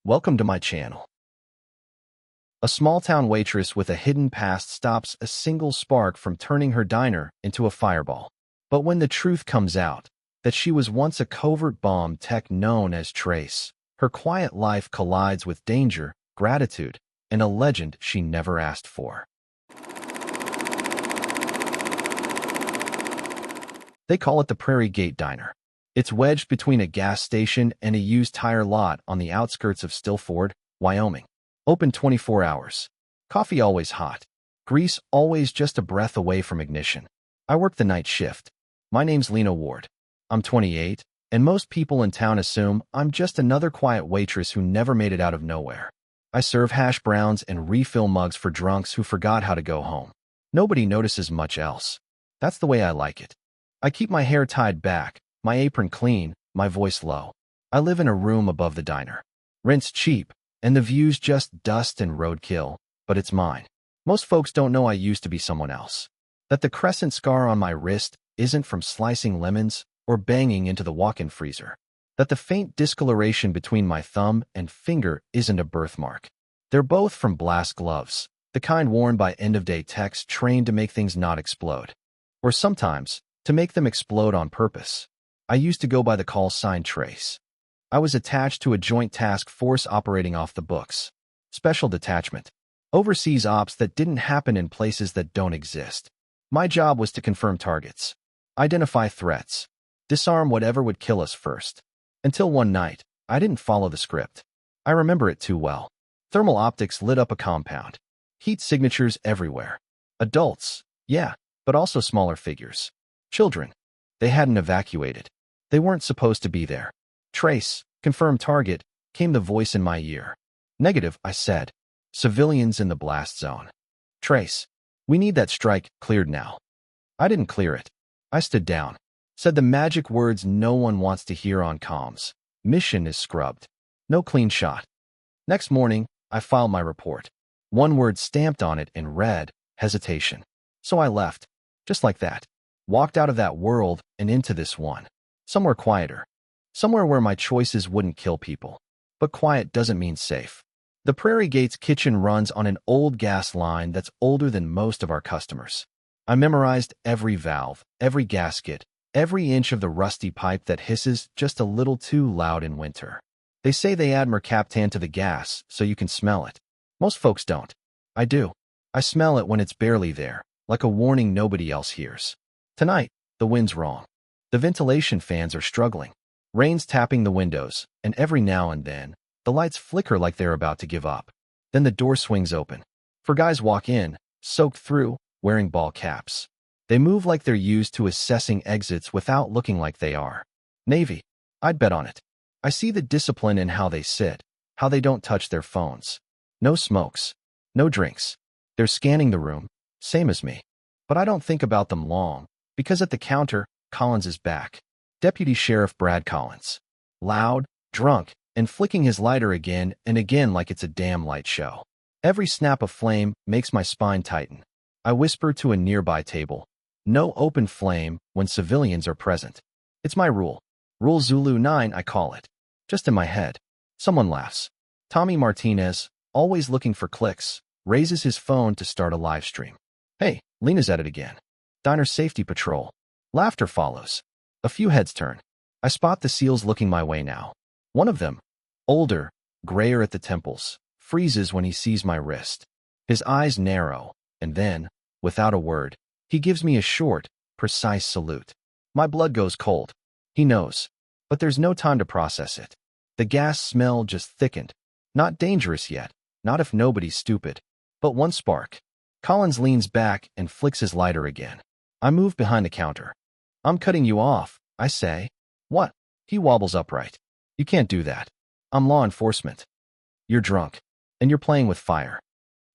Welcome to my channel. A small-town waitress with a hidden past stops a single spark from turning her diner into a fireball. But when the truth comes out, that she was once a covert bomb tech known as Trace, her quiet life collides with danger, gratitude, and a legend she never asked for. They call it the Prairie Gate Diner. It's wedged between a gas station and a used tire lot on the outskirts of Stillford, Wyoming. Open 24 hours. Coffee always hot. Grease always just a breath away from ignition. I work the night shift. My name's Lena Ward. I'm 28, and most people in town assume I'm just another quiet waitress who never made it out of nowhere. I serve hash browns and refill mugs for drunks who forgot how to go home. Nobody notices much else. That's the way I like it. I keep my hair tied back, my apron clean, my voice low. I live in a room above the diner. Rent's cheap, and the view's just dust and roadkill, but it's mine. Most folks don't know I used to be someone else. That the crescent scar on my wrist isn't from slicing lemons or banging into the walk-in freezer. That the faint discoloration between my thumb and finger isn't a birthmark. They're both from blast gloves, the kind worn by end-of-day techs trained to make things not explode. Or sometimes, to make them explode on purpose. I used to go by the call sign Trace. I was attached to a joint task force operating off the books. Special detachment. Overseas ops that didn't happen in places that don't exist. My job was to confirm targets. Identify threats. Disarm whatever would kill us first. Until one night, I didn't follow the script. I remember it too well. Thermal optics lit up a compound. Heat signatures everywhere. Adults, yeah, but also smaller figures. Children. They hadn't evacuated. They weren't supposed to be there. Trace, confirm target, came the voice in my ear. Negative, I said. Civilians in the blast zone. Trace, we need that strike cleared now. I didn't clear it. I stood down. Said the magic words no one wants to hear on comms. Mission is scrubbed. No clean shot. Next morning, I filed my report. One word stamped on it in red, hesitation. So I left. Just like that. Walked out of that world and into this one. Somewhere quieter. Somewhere where my choices wouldn't kill people. But quiet doesn't mean safe. The Prairie Gate's kitchen runs on an old gas line that's older than most of our customers. I memorized every valve, every gasket, every inch of the rusty pipe that hisses just a little too loud in winter. They say they add mercaptan to the gas so you can smell it. Most folks don't. I do. I smell it when it's barely there, like a warning nobody else hears. Tonight, the wind's wrong. The ventilation fans are struggling. Rain's tapping the windows, and every now and then, the lights flicker like they're about to give up. Then the door swings open. Four guys walk in, soaked through, wearing ball caps. They move like they're used to assessing exits without looking like they are. Navy. I'd bet on it. I see the discipline in how they sit, how they don't touch their phones. No smokes. No drinks. They're scanning the room, same as me. But I don't think about them long. Because at the counter, Collins is back. Deputy Sheriff Brad Collins. Loud, drunk, and flicking his lighter again and again like it's a damn light show. Every snap of flame makes my spine tighten. I whisper to a nearby table. No open flame when civilians are present. It's my rule. Rule Zulu 9, I call it. Just in my head. Someone laughs. Tommy Martinez, always looking for clicks, raises his phone to start a live stream. Hey, Lena's at it again. Diner safety patrol. Laughter follows. A few heads turn. I spot the SEALs looking my way now. One of them, older, grayer at the temples, freezes when he sees my wrist. His eyes narrow, and then, without a word, he gives me a short, precise salute. My blood goes cold. He knows. But there's no time to process it. The gas smell just thickened. Not dangerous yet. Not if nobody's stupid. But one spark. Collins leans back and flicks his lighter again. I move behind the counter. I'm cutting you off, I say. What? He wobbles upright. You can't do that. I'm law enforcement. You're drunk. And you're playing with fire.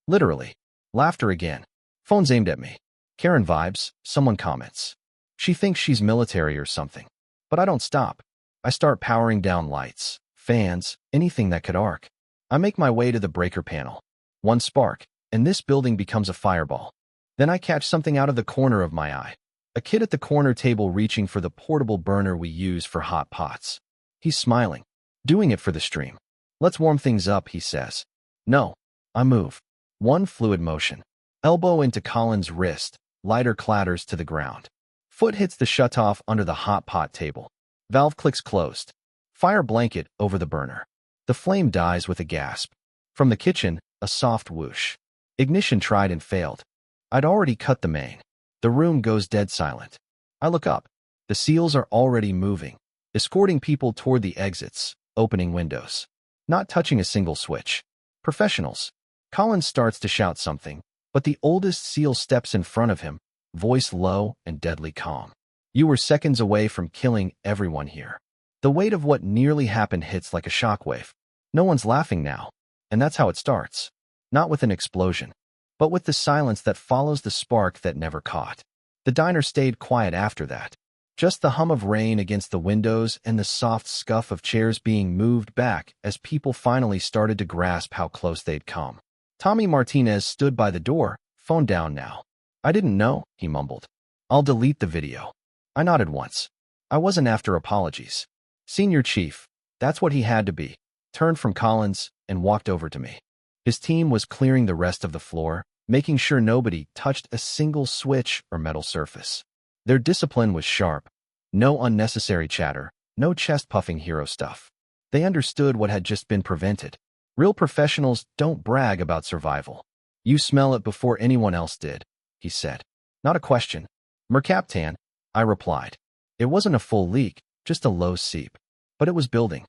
Literally. Laughter again. Phone's aimed at me. Karen vibes, someone comments. She thinks she's military or something. But I don't stop. I start powering down lights, fans, anything that could arc. I make my way to the breaker panel. One spark, and this building becomes a fireball. Then I catch something out of the corner of my eye. A kid at the corner table reaching for the portable burner we use for hot pots. He's smiling. Doing it for the stream. Let's warm things up, he says. No. I move. One fluid motion. Elbow into Colin's wrist. Lighter clatters to the ground. Foot hits the shutoff under the hot pot table. Valve clicks closed. Fire blanket over the burner. The flame dies with a gasp. From the kitchen, a soft whoosh. Ignition tried and failed. I'd already cut the main. The room goes dead silent. I look up. The seals are already moving, escorting people toward the exits, opening windows. Not touching a single switch. Professionals. Colin starts to shout something, but the oldest seal steps in front of him, voice low and deadly calm. You were seconds away from killing everyone here. The weight of what nearly happened hits like a shockwave. No one's laughing now, and that's how it starts. Not with an explosion, but with the silence that follows the spark that never caught. The diner stayed quiet after that. Just the hum of rain against the windows and the soft scuff of chairs being moved back as people finally started to grasp how close they'd come. Tommy Martinez stood by the door, phone down now. I didn't know, he mumbled. I'll delete the video. I nodded once. I wasn't after apologies. Senior chief, that's what he had to be, turned from Collins and walked over to me. His team was clearing the rest of the floor, making sure nobody touched a single switch or metal surface. Their discipline was sharp. No unnecessary chatter, no chest-puffing hero stuff. They understood what had just been prevented. Real professionals don't brag about survival. You smell it before anyone else did, he said. Not a question. Mercaptan, I replied. It wasn't a full leak, just a low seep. But it was building.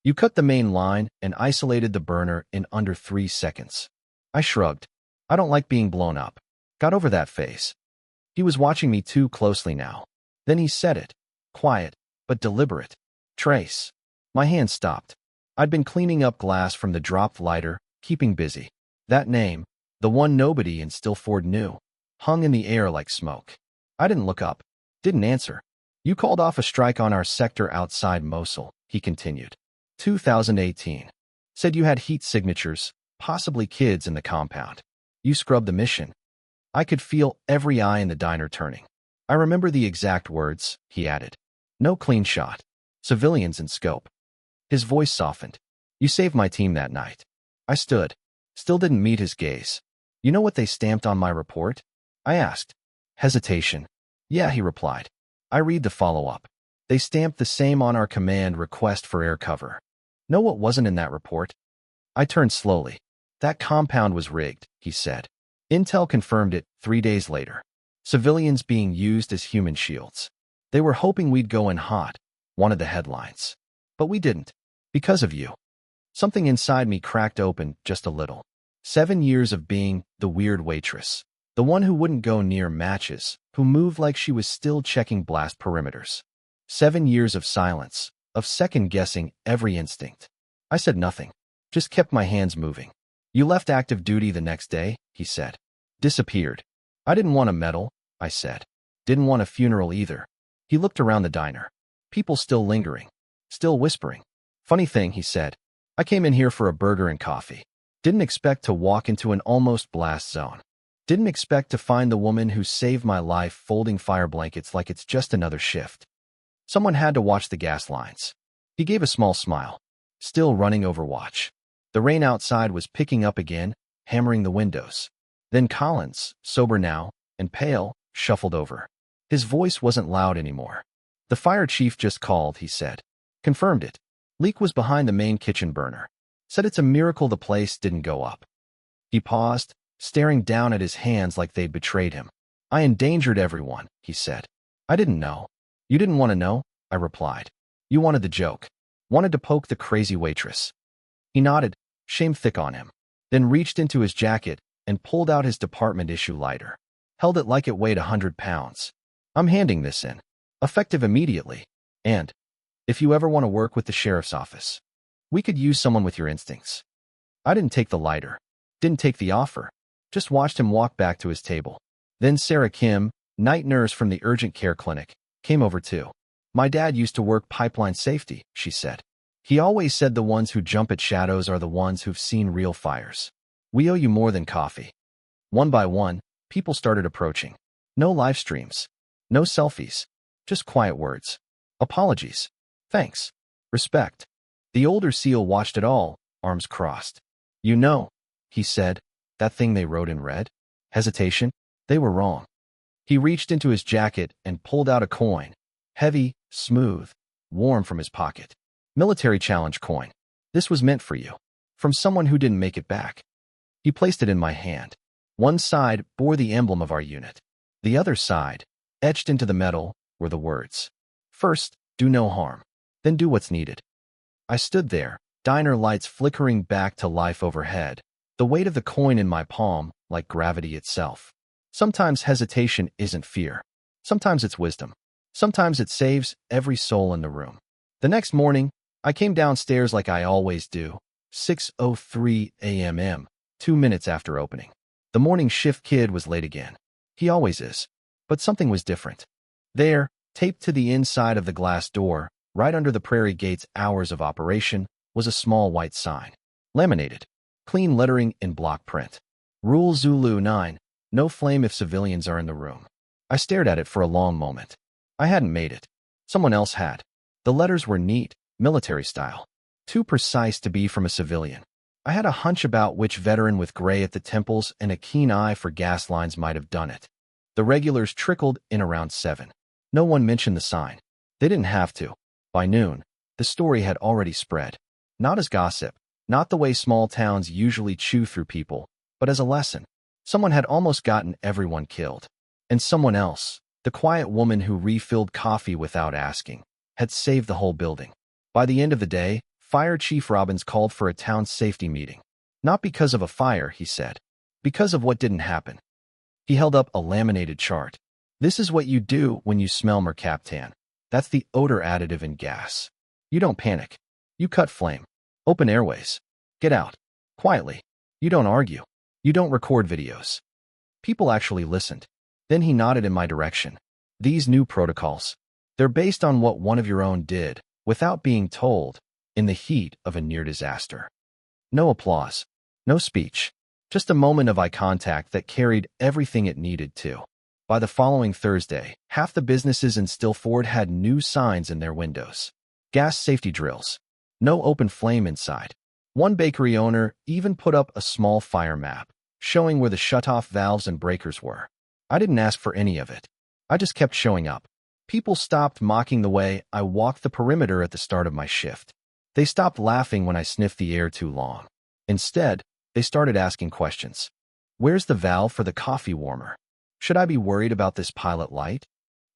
You cut the main line and isolated the burner in under 3 seconds. I shrugged. I don't like being blown up. Got over that phase. He was watching me too closely now. Then he said it. Quiet, but deliberate. Trace. My hand stopped. I'd been cleaning up glass from the dropped lighter, keeping busy. That name, the one nobody in Stillford knew, hung in the air like smoke. I didn't look up. Didn't answer. You called off a strike on our sector outside Mosul, he continued. 2018. Said you had heat signatures, possibly kids in the compound. You scrubbed the mission. I could feel every eye in the diner turning. I remember the exact words, he added. No clean shot. Civilians in scope. His voice softened. You saved my team that night. I stood. Still didn't meet his gaze. You know what they stamped on my report? I asked. Hesitation. Yeah, he replied. I read the follow-up. They stamped the same on our command request for air cover. Know what wasn't in that report? I turned slowly. That compound was rigged, he said. Intel confirmed it 3 days later. Civilians being used as human shields. They were hoping we'd go in hot, one of the headlines. But we didn't. Because of you. Something inside me cracked open just a little. 7 years of being the weird waitress. The one who wouldn't go near matches, who moved like she was still checking blast perimeters. 7 years of silence, of second-guessing every instinct. I said nothing. Just kept my hands moving. You left active duty the next day, he said. Disappeared. I didn't want a medal, I said. Didn't want a funeral either. He looked around the diner. People still lingering. Still whispering. Funny thing, he said. I came in here for a burger and coffee. Didn't expect to walk into an almost blast zone. Didn't expect to find the woman who saved my life folding fire blankets like it's just another shift. Someone had to watch the gas lines. He gave a small smile. Still running Overwatch. The rain outside was picking up again, hammering the windows. Then Collins, sober now, and pale, shuffled over. His voice wasn't loud anymore. The fire chief just called, he said. Confirmed it. Leak was behind the main kitchen burner. Said it's a miracle the place didn't go up. He paused, staring down at his hands like they'd betrayed him. I endangered everyone, he said. I didn't know. You didn't want to know, I replied. You wanted the joke. Wanted to poke the crazy waitress. He nodded, shame thick on him. Then reached into his jacket and pulled out his department issue lighter. Held it like it weighed 100 pounds. I'm handing this in. Effective immediately. And, if you ever want to work with the sheriff's office, we could use someone with your instincts. I didn't take the lighter. Didn't take the offer. Just watched him walk back to his table. Then Sarah Kim, night nurse from the urgent care clinic, came over too. My dad used to work pipeline safety, she said. He always said the ones who jump at shadows are the ones who've seen real fires. We owe you more than coffee. One by one, people started approaching. No live streams. No selfies. Just quiet words. Apologies. Thanks. Respect. The older SEAL watched it all, arms crossed. You know, he said, that thing they wrote in red? Hesitation? They were wrong. He reached into his jacket and pulled out a coin. Heavy, smooth, warm from his pocket. Military challenge coin. This was meant for you. From someone who didn't make it back. He placed it in my hand. One side bore the emblem of our unit. The other side, etched into the metal, were the words. First, do no harm. Then do what's needed. I stood there, diner lights flickering back to life overhead, the weight of the coin in my palm like gravity itself. Sometimes hesitation isn't fear. Sometimes it's wisdom. Sometimes it saves every soul in the room. The next morning, I came downstairs like I always do, 6:03 a.m., 2 minutes after opening. The morning shift kid was late again. He always is. But something was different. There, taped to the inside of the glass door, right under the Prairie Gate's hours of operation, was a small white sign. Laminated. Clean lettering in block print. Rule Zulu 9. No flame if civilians are in the room. I stared at it for a long moment. I hadn't made it. Someone else had. The letters were neat, military style. Too precise to be from a civilian. I had a hunch about which veteran with gray at the temples and a keen eye for gas lines might have done it. The regulars trickled in around 7. No one mentioned the sign. They didn't have to. By noon, the story had already spread. Not as gossip, not the way small towns usually chew through people, but as a lesson. Someone had almost gotten everyone killed. And someone else, the quiet woman who refilled coffee without asking, had saved the whole building. By the end of the day, Fire Chief Robbins called for a town safety meeting. Not because of a fire, he said. Because of what didn't happen. He held up a laminated chart. This is what you do when you smell mercaptan. That's the odor additive in gas. You don't panic. You cut flame. Open airways. Get out. Quietly. You don't argue. You don't record videos. People actually listened. Then he nodded in my direction. These new protocols. They're based on what one of your own did, without being told, in the heat of a near disaster. No applause. No speech. Just a moment of eye contact that carried everything it needed to. By the following Thursday, half the businesses in Stillford had new signs in their windows. Gas safety drills. No open flame inside. One bakery owner even put up a small fire map, showing where the shutoff valves and breakers were. I didn't ask for any of it. I just kept showing up. People stopped mocking the way I walked the perimeter at the start of my shift. They stopped laughing when I sniffed the air too long. Instead, they started asking questions. Where's the valve for the coffee warmer? Should I be worried about this pilot light?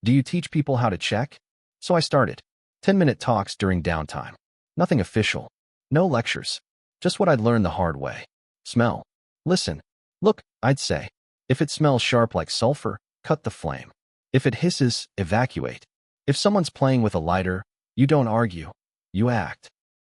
Do you teach people how to check? So I started. 10-minute talks during downtime. Nothing official. No lectures. Just what I'd learned the hard way. Smell. Listen. Look, I'd say. If it smells sharp like sulfur, cut the flame. If it hisses, evacuate. If someone's playing with a lighter, you don't argue. You act.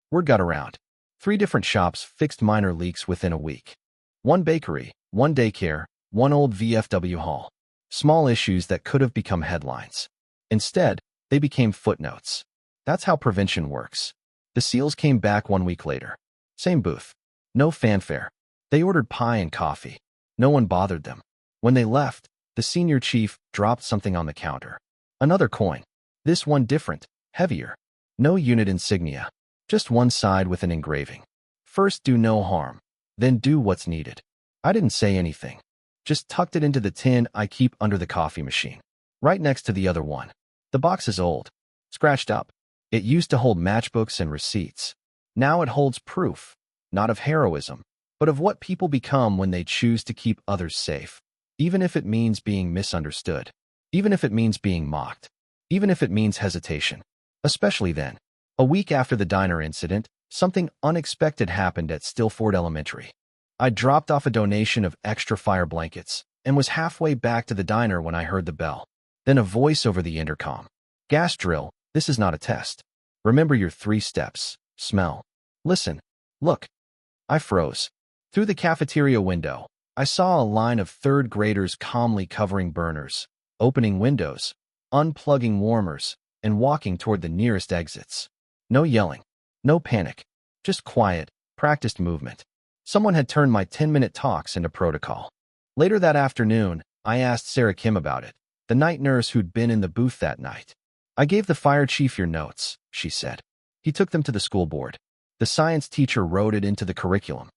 Word got around. 3 different shops fixed minor leaks within a week. 1 bakery, 1 daycare, 1 old VFW hall. Small issues that could have become headlines. Instead, they became footnotes. That's how prevention works. The SEALs came back 1 week later. Same booth. No fanfare. They ordered pie and coffee. No one bothered them. When they left, the senior chief dropped something on the counter. Another coin. This one different, heavier. No unit insignia. Just one side with an engraving. First do no harm. Then do what's needed. I didn't say anything. Just tucked it into the tin I keep under the coffee machine. Right next to the other one. The box is old. Scratched up. It used to hold matchbooks and receipts. Now it holds proof. Not of heroism, but of what people become when they choose to keep others safe. Even if it means being misunderstood. Even if it means being mocked. Even if it means hesitation. Especially then. A week after the diner incident, something unexpected happened at Stillford Elementary. I dropped off a donation of extra fire blankets and was halfway back to the diner when I heard the bell. Then a voice over the intercom. Gas drill, this is not a test. Remember your 3 steps. Smell. Listen. Look. I froze. Through the cafeteria window, I saw a line of 3rd graders calmly covering burners, opening windows, unplugging warmers, and walking toward the nearest exits. No yelling. No panic. Just quiet, practiced movement. Someone had turned my 10-minute talks into protocol. Later that afternoon, I asked Sarah Kim about it, the night nurse who'd been in the booth that night. I gave the fire chief your notes, she said. He took them to the school board. The science teacher wrote it into the curriculum.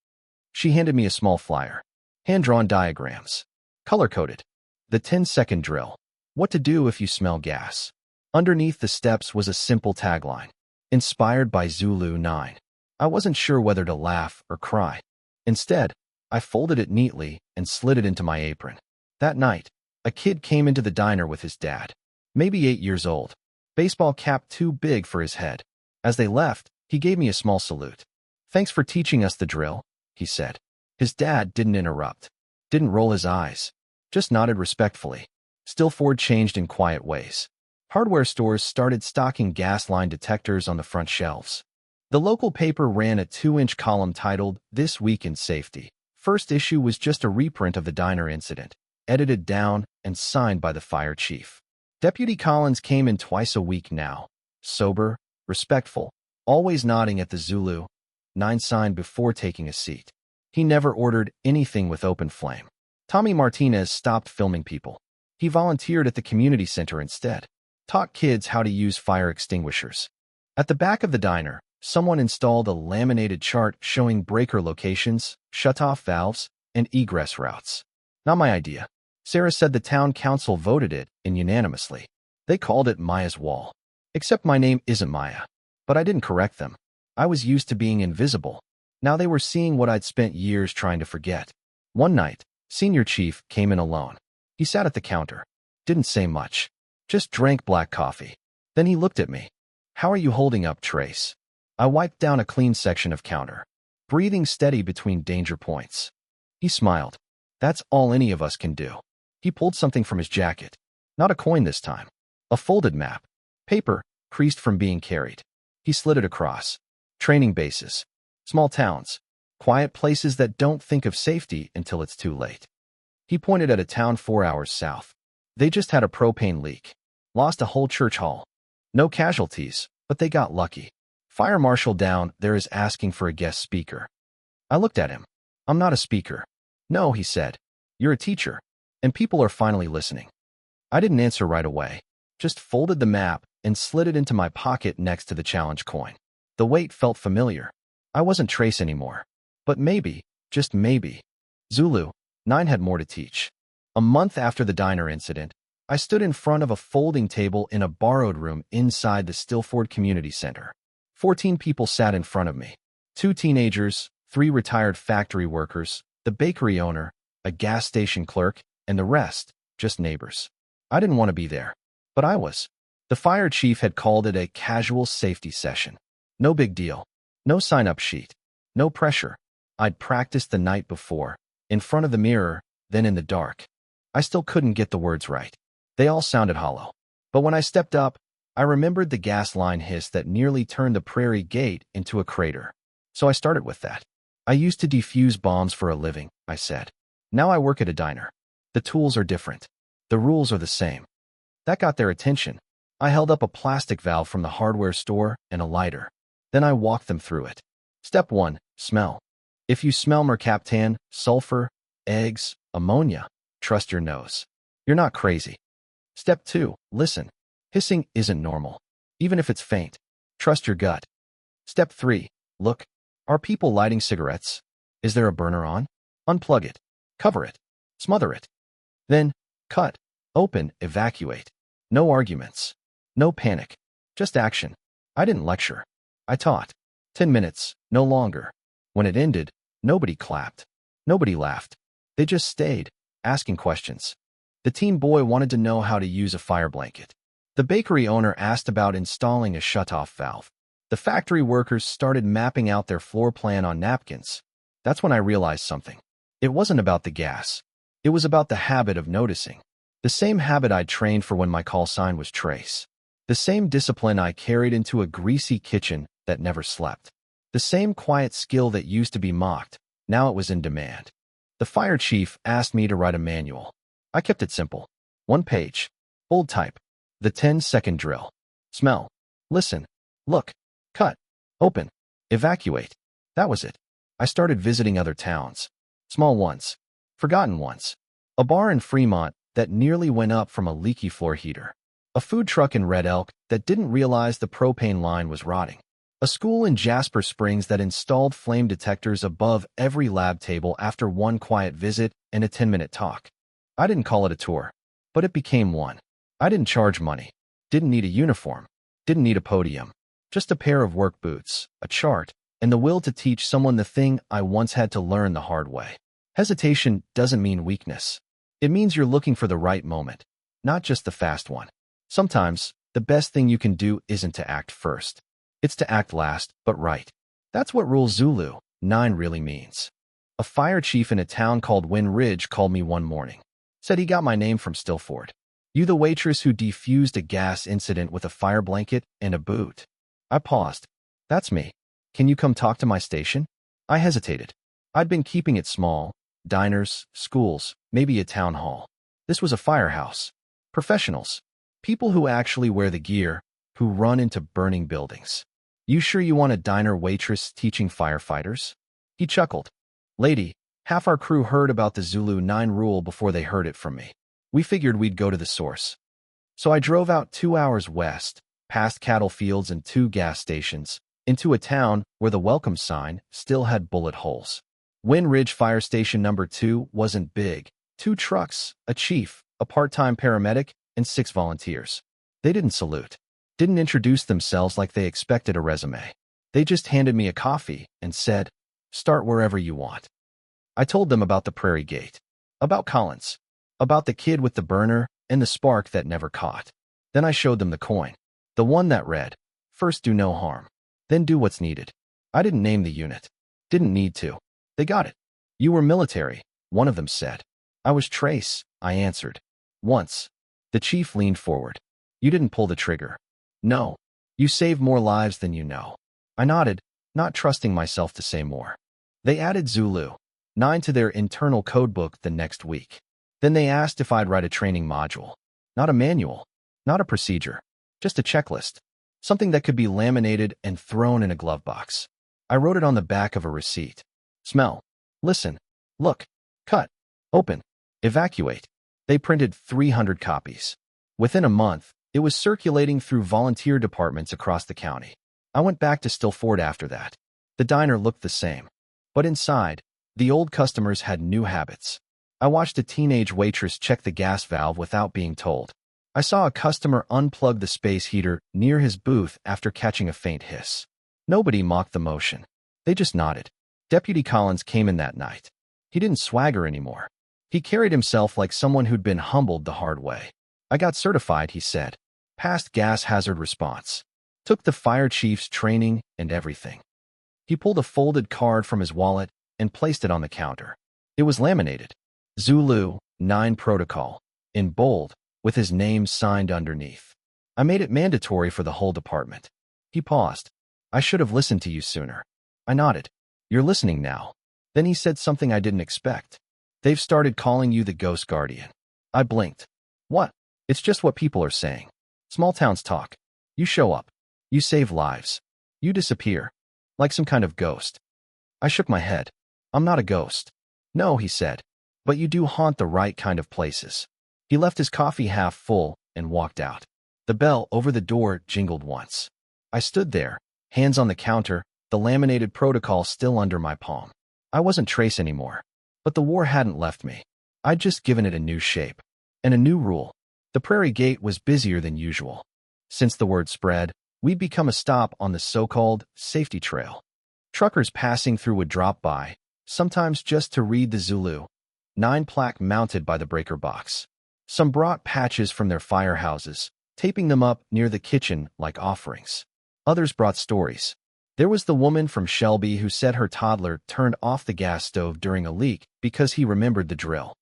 She handed me a small flyer. Hand-drawn diagrams. Color-coded. The 10-second drill. What to do if you smell gas. Underneath the steps was a simple tagline. Inspired by Zulu 9. I wasn't sure whether to laugh or cry. Instead, I folded it neatly and slid it into my apron. That night, a kid came into the diner with his dad. Maybe 8 years old. Baseball cap too big for his head. As they left, he gave me a small salute. Thanks for teaching us the drill, he said. His dad didn't interrupt. Didn't roll his eyes. Just nodded respectfully. Stillford changed in quiet ways. Hardware stores started stocking gas line detectors on the front shelves. The local paper ran a 2-inch column titled, "This Week in Safety." First issue was just a reprint of the diner incident, edited down and signed by the fire chief. Deputy Collins came in twice a week now. Sober, respectful, always nodding at the Zulu 9 sign before taking a seat. He never ordered anything with open flame. Tommy Martinez stopped filming people. He volunteered at the community center instead. Taught kids how to use fire extinguishers. At the back of the diner, someone installed a laminated chart showing breaker locations, shutoff valves, and egress routes. Not my idea. Sarah said the town council voted it in unanimously. They called it Maya's Wall. Except my name isn't Maya. But I didn't correct them. I was used to being invisible. Now they were seeing what I'd spent years trying to forget. One night, Senior Chief came in alone. He sat at the counter. Didn't say much. Just drank black coffee. Then he looked at me. How are you holding up, Trace? I wiped down a clean section of counter, breathing steady between danger points. He smiled. That's all any of us can do. He pulled something from his jacket. Not a coin this time. A folded map. Paper, creased from being carried. He slid it across. Training bases. Small towns. Quiet places that don't think of safety until it's too late. He pointed at a town 4 hours south. They just had a propane leak. Lost a whole church hall. No casualties, but they got lucky. Fire marshal down there is asking for a guest speaker. I looked at him. I'm not a speaker. No, he said. You're a teacher. And people are finally listening. I didn't answer right away. Just folded the map and slid it into my pocket next to the challenge coin. The weight felt familiar. I wasn't Trace anymore. But maybe, just maybe, Zulu 9 had more to teach. A month after the diner incident, I stood in front of a folding table in a borrowed room inside the Stillford Community Center. 14 people sat in front of me. 2 teenagers, 3 retired factory workers, the bakery owner, a gas station clerk, and the rest, just neighbors. I didn't want to be there, but I was. The fire chief had called it a casual safety session. No big deal. No sign-up sheet. No pressure. I'd practiced the night before, in front of the mirror, then in the dark. I still couldn't get the words right. They all sounded hollow. But when I stepped up, I remembered the gas line hiss that nearly turned the Prairie Gate into a crater. So I started with that. I used to defuse bombs for a living, I said. Now I work at a diner. The tools are different. The rules are the same. That got their attention. I held up a plastic valve from the hardware store and a lighter. Then I walked them through it. Step 1, smell. If you smell mercaptan, sulfur, eggs, ammonia, trust your nose. You're not crazy. Step 2, listen. Hissing isn't normal. Even if it's faint, trust your gut. Step 3, look. Are people lighting cigarettes? Is there a burner on? Unplug it. Cover it. Smother it. Then, cut, open, evacuate. No arguments. No panic. Just action. I didn't lecture. I taught. 10 minutes, no longer. When it ended, nobody clapped. Nobody laughed. They just stayed, asking questions. The teen boy wanted to know how to use a fire blanket. The bakery owner asked about installing a shutoff valve. The factory workers started mapping out their floor plan on napkins. That's when I realized something. It wasn't about the gas. It was about the habit of noticing. The same habit I'd trained for when my call sign was Trace. The same discipline I carried into a greasy kitchen that never slept. The same quiet skill that used to be mocked, now it was in demand. The fire chief asked me to write a manual. I kept it simple. 1 page. Bold type. The 10-second drill. Smell. Listen. Look. Cut. Open. Evacuate. That was it. I started visiting other towns. Small ones. Forgotten ones. A bar in Fremont that nearly went up from a leaky floor heater. A food truck in Red Elk that didn't realize the propane line was rotting. A school in Jasper Springs that installed flame detectors above every lab table after one quiet visit and a 10-minute talk. I didn't call it a tour, but it became one. I didn't charge money, didn't need a uniform, didn't need a podium, just a pair of work boots, a chart, and the will to teach someone the thing I once had to learn the hard way. Hesitation doesn't mean weakness. It means you're looking for the right moment, not just the fast one. Sometimes, the best thing you can do isn't to act first. It's to act last, but right. That's what Rule Zulu 9 really means. A fire chief in a town called Wind Ridge called me one morning. Said he got my name from Stillford. You the waitress who defused a gas incident with a fire blanket and a boot. I paused. That's me. Can you come talk to my station? I hesitated. I'd been keeping it small. Diners, schools, maybe a town hall. This was a firehouse. Professionals. People who actually wear the gear, who run into burning buildings. You sure you want a diner waitress teaching firefighters? He chuckled. Lady, half our crew heard about the Zulu 9 rule before they heard it from me. We figured we'd go to the source. So I drove out 2 hours west, past cattle fields and 2 gas stations, into a town where the welcome sign still had bullet holes. Wind Ridge Fire Station number 2 wasn't big. 2 trucks, a chief, a part-time paramedic, and 6 volunteers. They didn't salute. Didn't introduce themselves like they expected a resume. They just handed me a coffee and said, start wherever you want. I told them about the Prairie Gate, about Collins, about the kid with the burner and the spark that never caught. Then I showed them the coin, the one that read, first do no harm, then do what's needed. I didn't name the unit. Didn't need to. They got it. You were military, one of them said. I was Trace, I answered. Once. The chief leaned forward. You didn't pull the trigger. No. You saved more lives than you know. I nodded, not trusting myself to say more. They added Zulu 9 to their internal codebook the next week. Then they asked if I'd write a training module. Not a manual, not a procedure, just a checklist. Something that could be laminated and thrown in a glove box. I wrote it on the back of a receipt. Smell. Listen. Look. Cut. Open. Evacuate. They printed 300 copies. Within a month, it was circulating through volunteer departments across the county. I went back to Stillford after that. The diner looked the same. But inside, the old customers had new habits. I watched a teenage waitress check the gas valve without being told. I saw a customer unplug the space heater near his booth after catching a faint hiss. Nobody mocked the motion. They just nodded. Deputy Collins came in that night. He didn't swagger anymore. He carried himself like someone who'd been humbled the hard way. I got certified, he said. Passed gas hazard response. Took the fire chief's training and everything. He pulled a folded card from his wallet and placed it on the counter. It was laminated. Zulu 9 Protocol, in bold, with his name signed underneath. I made it mandatory for the whole department. He paused. I should have listened to you sooner. I nodded. You're listening now. Then he said something I didn't expect. They've started calling you the Ghost Guardian. I blinked. What? It's just what people are saying. Small towns talk. You show up. You save lives. You disappear. Like some kind of ghost. I shook my head. I'm not a ghost. No, he said. But you do haunt the right kind of places. He left his coffee half full and walked out. The bell over the door jingled once. I stood there, hands on the counter, the laminated protocol still under my palm. I wasn't Trace anymore. But the war hadn't left me. I'd just given it a new shape. And a new rule. The Prairie Gate was busier than usual. Since the word spread, we'd become a stop on the so-called safety trail. Truckers passing through would drop by, sometimes just to read the Zulu 9 plaque mounted by the breaker box. Some brought patches from their firehouses, taping them up near the kitchen like offerings. Others brought stories. There was the woman from Shelby who said her toddler turned off the gas stove during a leak because he remembered the drill.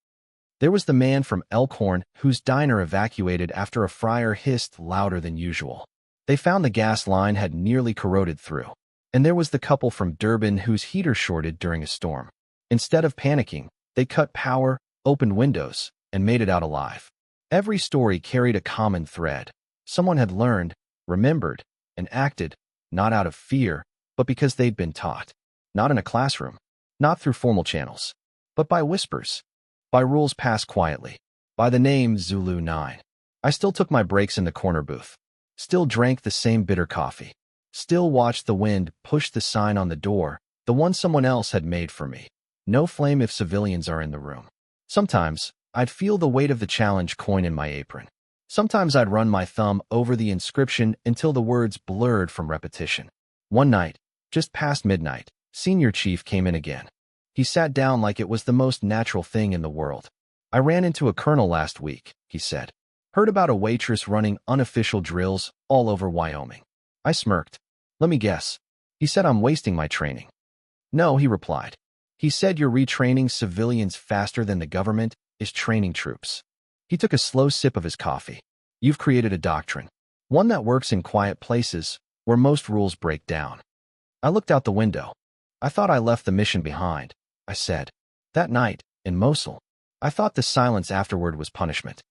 There was the man from Elkhorn whose diner evacuated after a fryer hissed louder than usual. They found the gas line had nearly corroded through. And there was the couple from Durban whose heater shorted during a storm. Instead of panicking, they cut power, opened windows, and made it out alive. Every story carried a common thread. Someone had learned, remembered, and acted, not out of fear, but because they'd been taught. Not in a classroom, not through formal channels, but by whispers, by rules passed quietly, by the name Zulu 9. I still took my breaks in the corner booth, still drank the same bitter coffee, still watched the wind push the sign on the door, the one someone else had made for me. No flame if civilians are in the room. Sometimes, I'd feel the weight of the challenge coin in my apron. Sometimes I'd run my thumb over the inscription until the words blurred from repetition. One night, just past midnight, Senior Chief came in again. He sat down like it was the most natural thing in the world. "I ran into a colonel last week," he said. "Heard about a waitress running unofficial drills all over Wyoming." I smirked. "Let me guess." He said, "I'm wasting my training." "No," he replied. "He said you're retraining civilians faster than the government is training troops." He took a slow sip of his coffee. "You've created a doctrine. One that works in quiet places where most rules break down." I looked out the window. "I thought I left the mission behind," I said. "That night, in Mosul, I thought the silence afterward was punishment."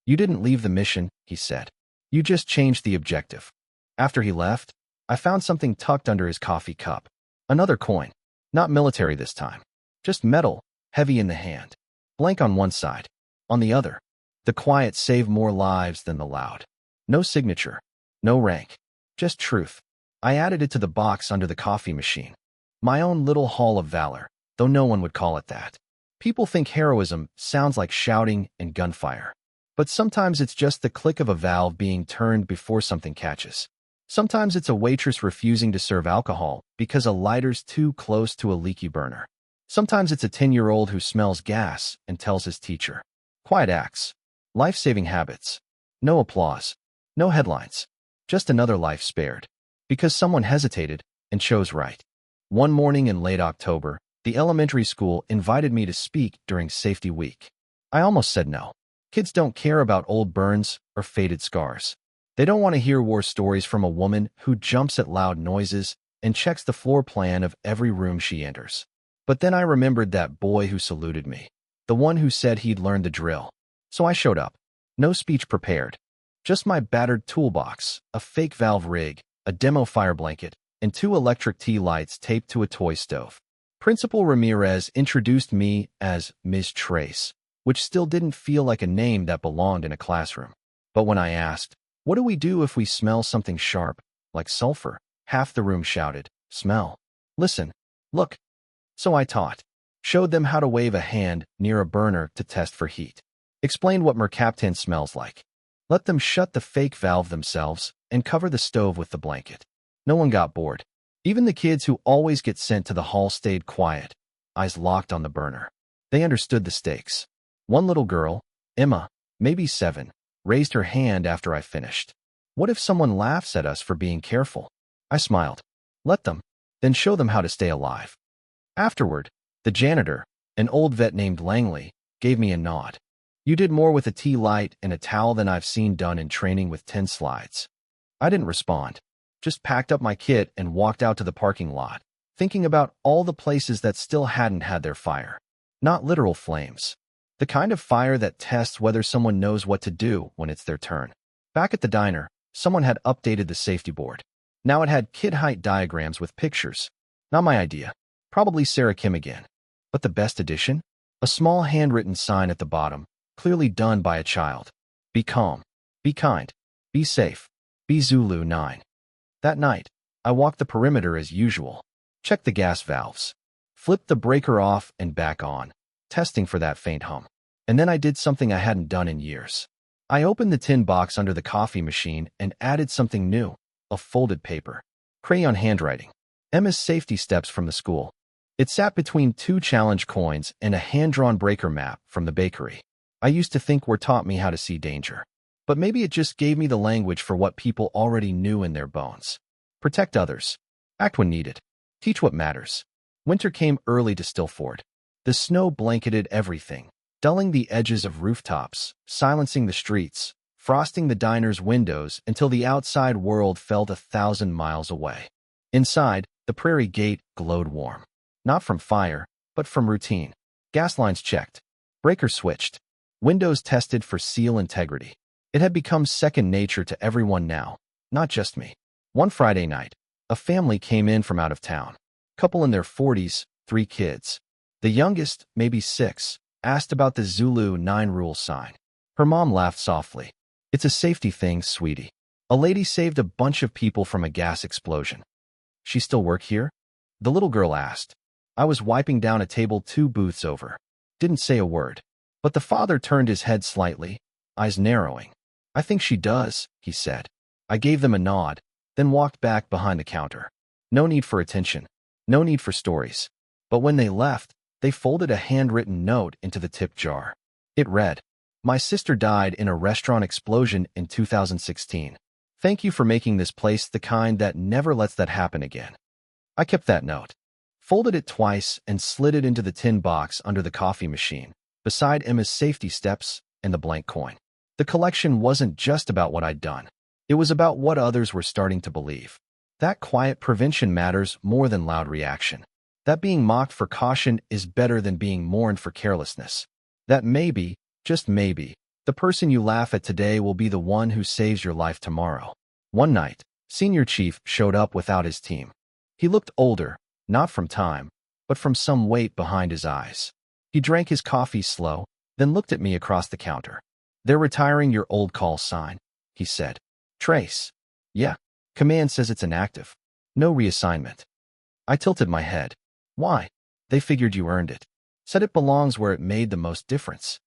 "You didn't leave the mission," he said. "You just changed the objective." After he left, I found something tucked under his coffee cup. Another coin. Not military this time. Just metal, heavy in the hand. Blank on one side. On the other, the quiet saved more lives than the loud. No signature. No rank. Just truth. I added it to the box under the coffee machine. My own little hall of valor, though no one would call it that. People think heroism sounds like shouting and gunfire. But sometimes it's just the click of a valve being turned before something catches. Sometimes it's a waitress refusing to serve alcohol because a lighter's too close to a leaky burner. Sometimes it's a 10-year-old who smells gas and tells his teacher. Quiet acts. Life-saving habits. No applause. No headlines. Just another life spared. Because someone hesitated and chose right. One morning in late October, the elementary school invited me to speak during Safety Week. I almost said no. Kids don't care about old burns or faded scars. They don't want to hear war stories from a woman who jumps at loud noises and checks the floor plan of every room she enters. But then I remembered that boy who saluted me, the one who said he'd learned the drill. So I showed up. No speech prepared. Just my battered toolbox, a fake valve rig, a demo fire blanket, and 2 electric tea lights taped to a toy stove. Principal Ramirez introduced me as Ms. Trace, which still didn't feel like a name that belonged in a classroom. But when I asked, "What do we do if we smell something sharp, like sulfur?" half the room shouted, "Smell. Listen. Look." So I taught. Showed them how to wave a hand near a burner to test for heat. Explained what mercaptan smells like. Let them shut the fake valve themselves and cover the stove with the blanket. No one got bored. Even the kids who always get sent to the hall stayed quiet, eyes locked on the burner. They understood the stakes. One little girl, Emma, maybe 7, raised her hand after I finished. "What if someone laughs at us for being careful?" I smiled. "Let them. Then show them how to stay alive." Afterward, the janitor, an old vet named Langley, gave me a nod. "You did more with a tea light and a towel than I've seen done in training with 10 slides." I didn't respond. Just packed up my kit and walked out to the parking lot, thinking about all the places that still hadn't had their fire. Not literal flames. The kind of fire that tests whether someone knows what to do when it's their turn. Back at the diner, someone had updated the safety board. Now it had kid height diagrams with pictures. Not my idea. Probably Sarah Kim again. But the best addition? A small handwritten sign at the bottom, clearly done by a child. "Be calm. Be kind. Be safe. Be Zulu 9. That night, I walked the perimeter as usual. Checked the gas valves. Flipped the breaker off and back on, testing for that faint hum. And then I did something I hadn't done in years. I opened the tin box under the coffee machine and added something new, a folded paper. Crayon handwriting. Emma's safety steps from the school. It sat between 2 challenge coins and a hand-drawn breaker map from the bakery. I used to think were taught me how to see danger. But maybe it just gave me the language for what people already knew in their bones. Protect others. Act when needed. Teach what matters. Winter came early to Stillford. The snow blanketed everything, dulling the edges of rooftops, silencing the streets, frosting the diner's windows until the outside world felt 1,000 miles away. Inside, the prairie gate glowed warm. Not from fire, but from routine. Gas lines checked. Breakers switched. Windows tested for seal integrity. It had become second nature to everyone now, not just me. One Friday night, a family came in from out of town. Couple in their 40s, 3 kids. The youngest, maybe 6, asked about the Zulu 9 rule sign. Her mom laughed softly. "It's a safety thing, sweetie. A lady saved a bunch of people from a gas explosion. She still work here? The little girl asked. I was wiping down a table 2 booths over. Didn't say a word. But the father turned his head slightly, eyes narrowing. I think she does, he said. I gave them a nod, then walked back behind the counter. No need for attention. No need for stories. But when they left, they folded a handwritten note into the tip jar. It read, "My sister died in a restaurant explosion in 2016. Thank you for making this place the kind that never lets that happen again." I kept that note, folded it twice, and slid it into the tin box under the coffee machine, beside Emma's safety steps and the blank coin. The collection wasn't just about what I'd done. It was about what others were starting to believe. That quiet prevention matters more than loud reaction. That being mocked for caution is better than being mourned for carelessness. That maybe, just maybe, the person you laugh at today will be the one who saves your life tomorrow. One night, Senior Chief showed up without his team. He looked older, not from time, but from some weight behind his eyes. He drank his coffee slow, then looked at me across the counter. "They're retiring your old call sign," he said. "Trace." "Yeah. Command says it's inactive. No reassignment." I tilted my head. "Why?" "They figured you earned it. Said it belongs where it made the most difference."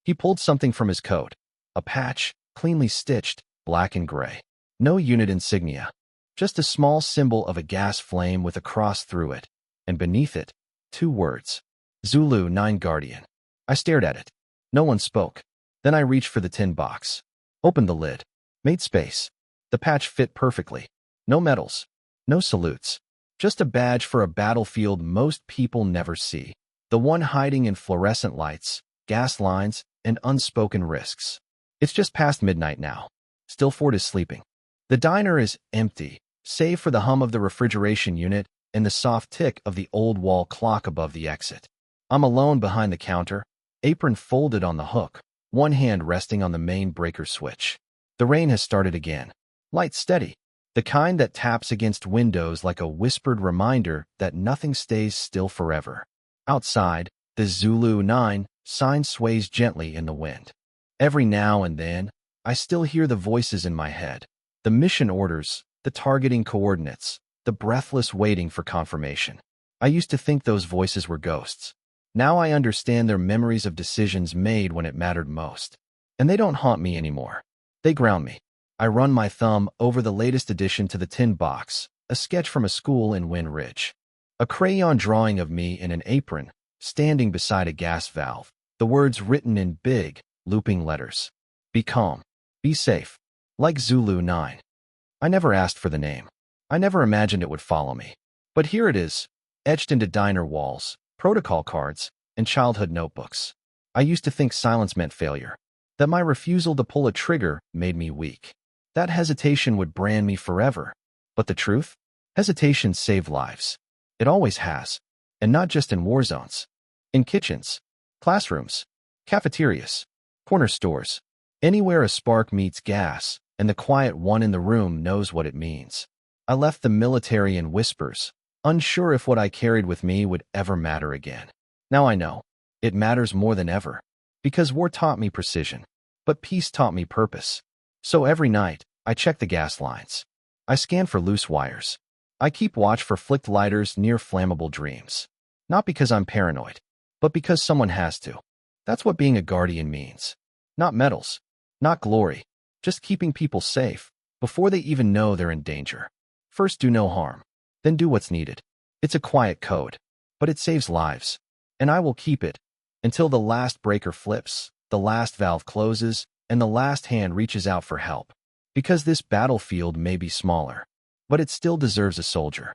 He pulled something from his coat. A patch, cleanly stitched, black and gray. No unit insignia. Just a small symbol of a gas flame with a cross through it. And beneath it, 2 words. Zulu 9 Guardian. I stared at it. No one spoke. Then I reached for the tin box. Opened the lid. Made space. The patch fit perfectly. No medals. No salutes. Just a badge for a battlefield most people never see. The one hiding in fluorescent lights, gas lines, and unspoken risks. It's just past midnight now. Stillford is sleeping. The diner is empty, save for the hum of the refrigeration unit and the soft tick of the old wall clock above the exit. I'm alone behind the counter, apron folded on the hook, one hand resting on the main breaker switch. The rain has started again. Light steady. The kind that taps against windows like a whispered reminder that nothing stays still forever. Outside, the Zulu 9 sign sways gently in the wind. Every now and then, I still hear the voices in my head. The mission orders, the targeting coordinates, the breathless waiting for confirmation. I used to think those voices were ghosts. Now I understand they're memories of decisions made when it mattered most. And they don't haunt me anymore. They ground me. I run my thumb over the latest addition to the tin box, a sketch from a school in Wind Ridge. A crayon drawing of me in an apron, standing beside a gas valve. The words written in big, looping letters. Be calm. Be safe. Like Zulu 9. I never asked for the name. I never imagined it would follow me. But here it is, etched into diner walls, protocol cards, and childhood notebooks. I used to think silence meant failure. That my refusal to pull a trigger made me weak. That hesitation would brand me forever. But the truth? Hesitation saved lives. It always has. And not just in war zones. In kitchens, classrooms, cafeterias, corner stores. Anywhere a spark meets gas, and the quiet one in the room knows what it means. I left the military in whispers, unsure if what I carried with me would ever matter again. Now I know. It matters more than ever. Because war taught me precision. But peace taught me purpose. So every night, I check the gas lines. I scan for loose wires. I keep watch for flicked lighters near flammable dreams. Not because I'm paranoid, but because someone has to. That's what being a guardian means. Not medals. Not glory. Just keeping people safe, before they even know they're in danger. First do no harm. Then do what's needed. It's a quiet code, but it saves lives. And I will keep it, until the last breaker flips, the last valve closes, and the last hand reaches out for help. Because this battlefield may be smaller, but it still deserves a soldier.